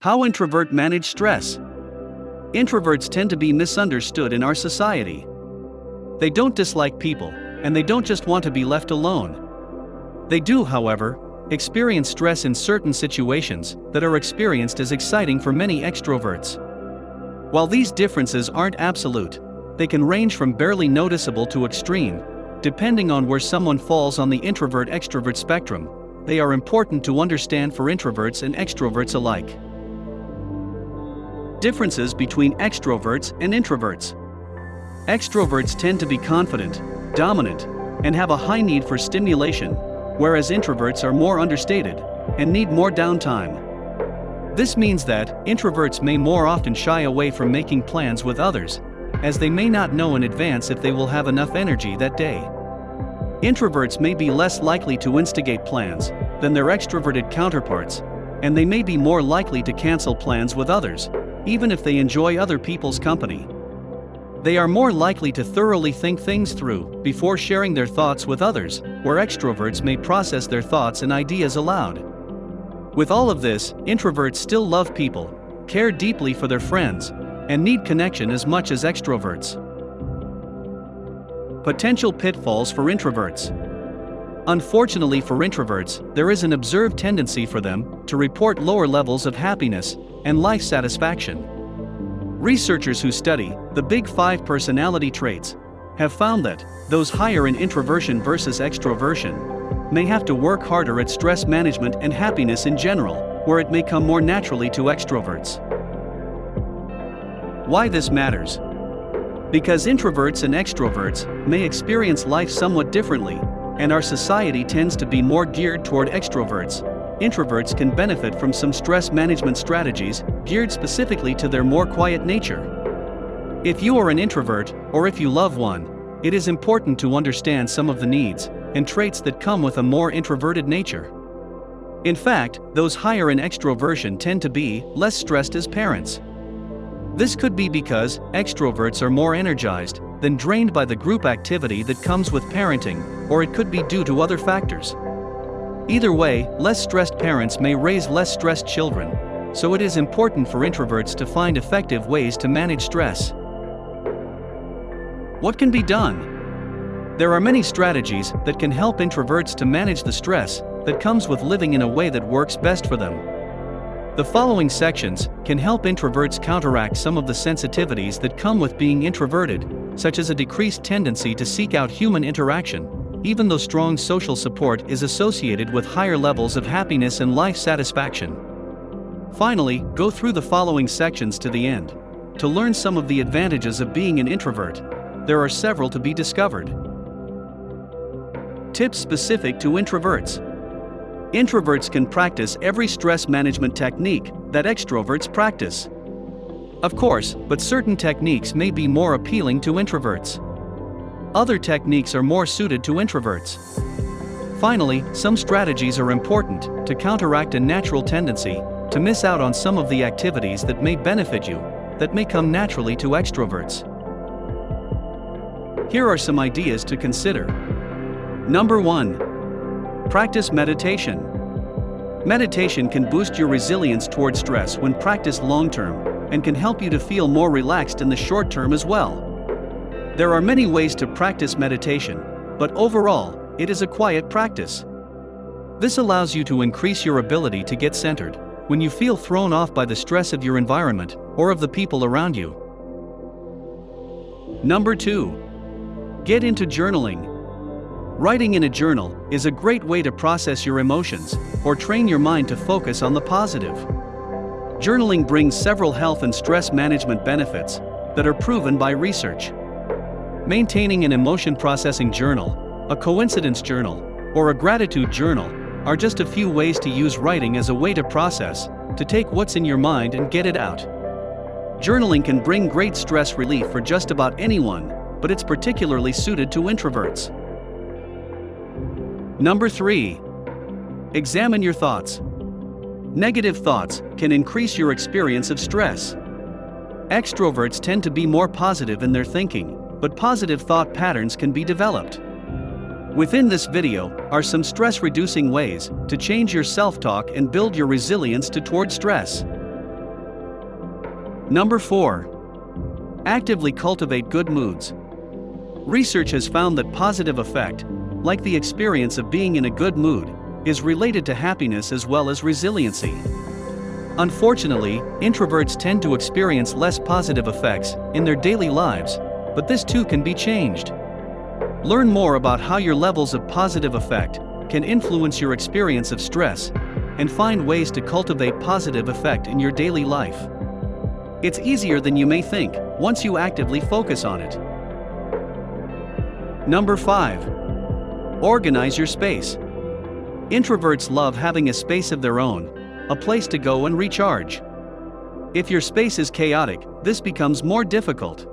How introvert manage stress. Introverts tend to be misunderstood in our society. They don't dislike people, and they don't just want to be left alone. They do, however, experience stress in certain situations that are experienced as exciting for many extroverts. While these differences aren't absolute, they can range from barely noticeable to extreme, depending on where someone falls on the introvert-extrovert spectrum. They are important to understand for introverts and extroverts alike. Differences between extroverts and introverts. Extroverts tend to be confident, dominant, and have a high need for stimulation, whereas introverts are more understated and need more downtime. This means that introverts may more often shy away from making plans with others, as they may not know in advance if they will have enough energy that day. Introverts may be less likely to instigate plans than their extroverted counterparts, and they may be more likely to cancel plans with others, even if they enjoy other people's company. They are more likely to thoroughly think things through before sharing their thoughts with others, where extroverts may process their thoughts and ideas aloud. With all of this, introverts still love people, care deeply for their friends, and need connection as much as extroverts. Potential pitfalls for introverts. Unfortunately for introverts, there is an observed tendency for them to report lower levels of happiness and life satisfaction. Researchers who study the Big 5 personality traits have found that those higher in introversion versus extroversion may have to work harder at stress management and happiness in general, where it may come more naturally to extroverts. Why this matters? Because introverts and extroverts may experience life somewhat differently, and our society tends to be more geared toward extroverts. Introverts can benefit from some stress management strategies geared specifically to their more quiet nature. If you are an introvert, or if you love one, it is important to understand some of the needs and traits that come with a more introverted nature. In fact, those higher in extroversion tend to be less stressed as parents. This could be because extroverts are more energized than drained by the group activity that comes with parenting, or it could be due to other factors. Either way, less stressed parents may raise less stressed children, so it is important for introverts to find effective ways to manage stress. What can be done? There are many strategies that can help introverts to manage the stress that comes with living in a way that works best for them. The following sections can help introverts counteract some of the sensitivities that come with being introverted, such as a decreased tendency to seek out human interaction, even though strong social support is associated with higher levels of happiness and life satisfaction. Finally, go through the following sections to the end. To learn some of the advantages of being an introvert, there are several to be discovered. Tips specific to introverts. Introverts can practice every stress management technique that extroverts practice. Of course, but certain techniques may be more appealing to introverts. Other techniques are more suited to introverts. Finally, some strategies are important to counteract a natural tendency to miss out on some of the activities that may benefit you, that may come naturally to extroverts. Here are some ideas to consider. Number 1. Practice meditation. Meditation can boost your resilience toward stress when practiced long-term, and can help you to feel more relaxed in the short term as well. There are many ways to practice meditation, but overall, it is a quiet practice. This allows you to increase your ability to get centered when you feel thrown off by the stress of your environment or of the people around you. Number 2. Get into journaling. Writing in a journal is a great way to process your emotions or train your mind to focus on the positive. Journaling brings several health and stress management benefits that are proven by research. Maintaining an emotion processing journal, a coincidence journal, or a gratitude journal are just a few ways to use writing as a way to process, to take what's in your mind and get it out. Journaling can bring great stress relief for just about anyone, but it's particularly suited to introverts. Number 3. Examine your thoughts. Negative thoughts can increase your experience of stress. Extroverts tend to be more positive in their thinking, but positive thought patterns can be developed. Within this video are some stress-reducing ways to change your self-talk and build your resilience toward stress. Number 4. Actively cultivate good moods. Research has found that positive affect, like the experience of being in a good mood, is related to happiness as well as resiliency. Unfortunately, introverts tend to experience less positive effects in their daily lives, but this too can be changed. Learn more about how your levels of positive affect can influence your experience of stress, and find ways to cultivate positive affect in your daily life. It's easier than you may think once you actively focus on it. Number 5. Organize your space. Introverts love having a space of their own, a place to go and recharge. If your space is chaotic, this becomes more difficult.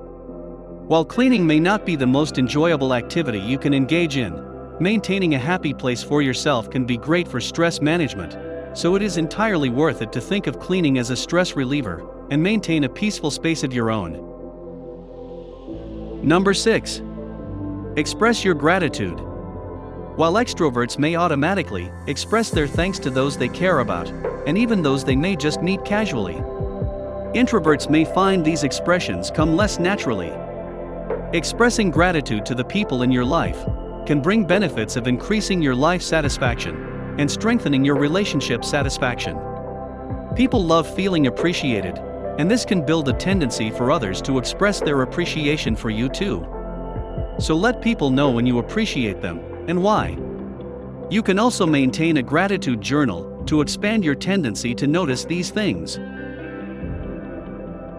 While cleaning may not be the most enjoyable activity you can engage in, maintaining a happy place for yourself can be great for stress management, so it is entirely worth it to think of cleaning as a stress reliever and maintain a peaceful space of your own. Number 6. Express your gratitude. While extroverts may automatically express their thanks to those they care about, and even those they may just meet casually, introverts may find these expressions come less naturally. Expressing gratitude to the people in your life can bring benefits of increasing your life satisfaction and strengthening your relationship satisfaction. People love feeling appreciated, and this can build a tendency for others to express their appreciation for you too. So let people know when you appreciate them and why. You can also maintain a gratitude journal to expand your tendency to notice these things.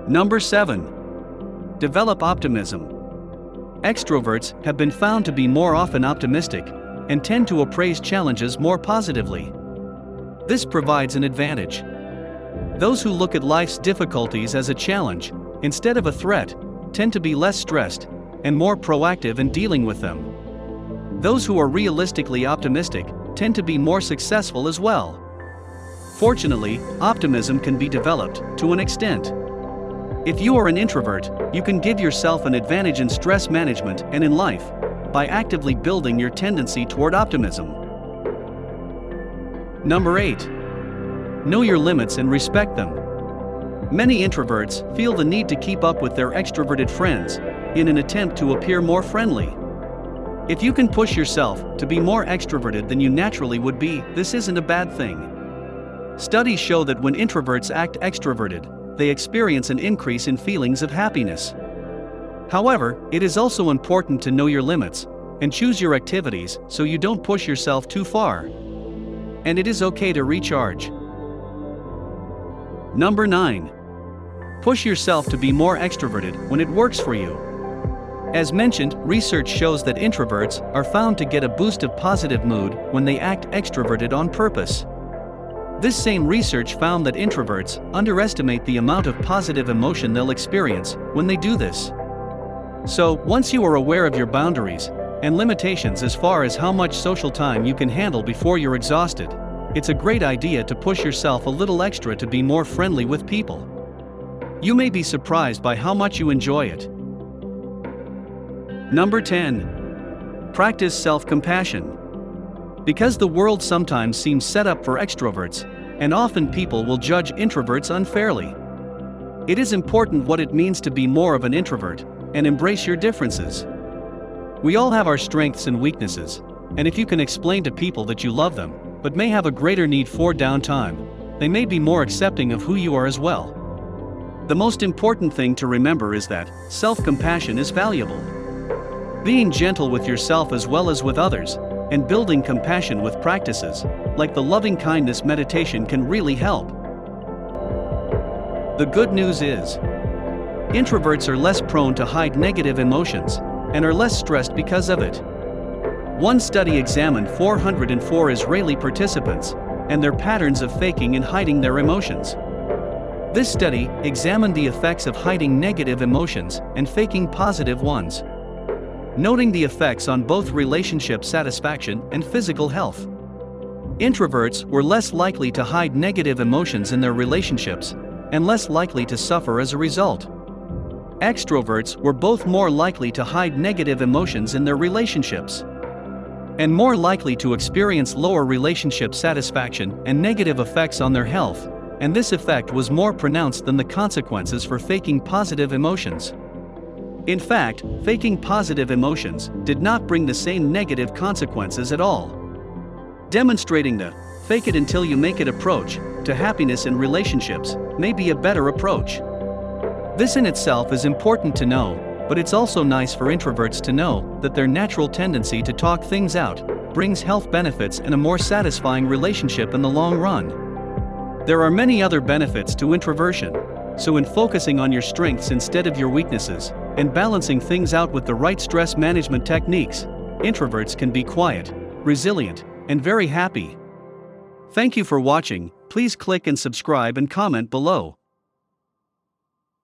Number 7. Develop optimism. Extroverts have been found to be more often optimistic and tend to appraise challenges more positively. This provides an advantage. Those who look at life's difficulties as a challenge instead of a threat tend to be less stressed and more proactive in dealing with them. Those who are realistically optimistic tend to be more successful as well. Fortunately, optimism can be developed to an extent. If you are an introvert, you can give yourself an advantage in stress management and in life by actively building your tendency toward optimism. Number 8. Know your limits and respect them. Many introverts feel the need to keep up with their extroverted friends in an attempt to appear more friendly. If you can push yourself to be more extroverted than you naturally would be, this isn't a bad thing. Studies show that when introverts act extroverted, they experience an increase in feelings of happiness. However, it is also important to know your limits and choose your activities so you don't push yourself too far. And it is okay to recharge. Number 9. Push yourself to be more extroverted when it works for you. As mentioned, research shows that introverts are found to get a boost of positive mood when they act extroverted on purpose. This same research found that introverts underestimate the amount of positive emotion they'll experience when they do this. So, once you are aware of your boundaries and limitations as far as how much social time you can handle before you're exhausted, it's a great idea to push yourself a little extra to be more friendly with people. You may be surprised by how much you enjoy it. Number 10. Practice self-compassion. Because the world sometimes seems set up for extroverts, and often people will judge introverts unfairly. It is important what it means to be more of an introvert and embrace your differences. We all have our strengths and weaknesses, and if you can explain to people that you love them, but may have a greater need for downtime, they may be more accepting of who you are as well. The most important thing to remember is that self-compassion is valuable. Being gentle with yourself as well as with others, and building compassion with practices, like the loving kindness meditation, can really help. The good news is, introverts are less prone to hide negative emotions, and are less stressed because of it. One study examined 404 Israeli participants, and their patterns of faking and hiding their emotions. This study examined the effects of hiding negative emotions and faking positive ones, noting the effects on both relationship satisfaction and physical health. Introverts were less likely to hide negative emotions in their relationships, and less likely to suffer as a result. Extroverts were both more likely to hide negative emotions in their relationships, and more likely to experience lower relationship satisfaction and negative effects on their health, and this effect was more pronounced than the consequences for faking positive emotions. In fact, faking positive emotions did not bring the same negative consequences at all. Demonstrating the fake it until you make it approach to happiness in relationships may be a better approach. This in itself is important to know, but it's also nice for introverts to know that their natural tendency to talk things out brings health benefits and a more satisfying relationship in the long run. There are many other benefits to introversion, so in focusing on your strengths instead of your weaknesses, and balancing things out with the right stress management techniques, introverts can be quiet, resilient, and very happy. Thank you for watching. Please click and subscribe and comment below.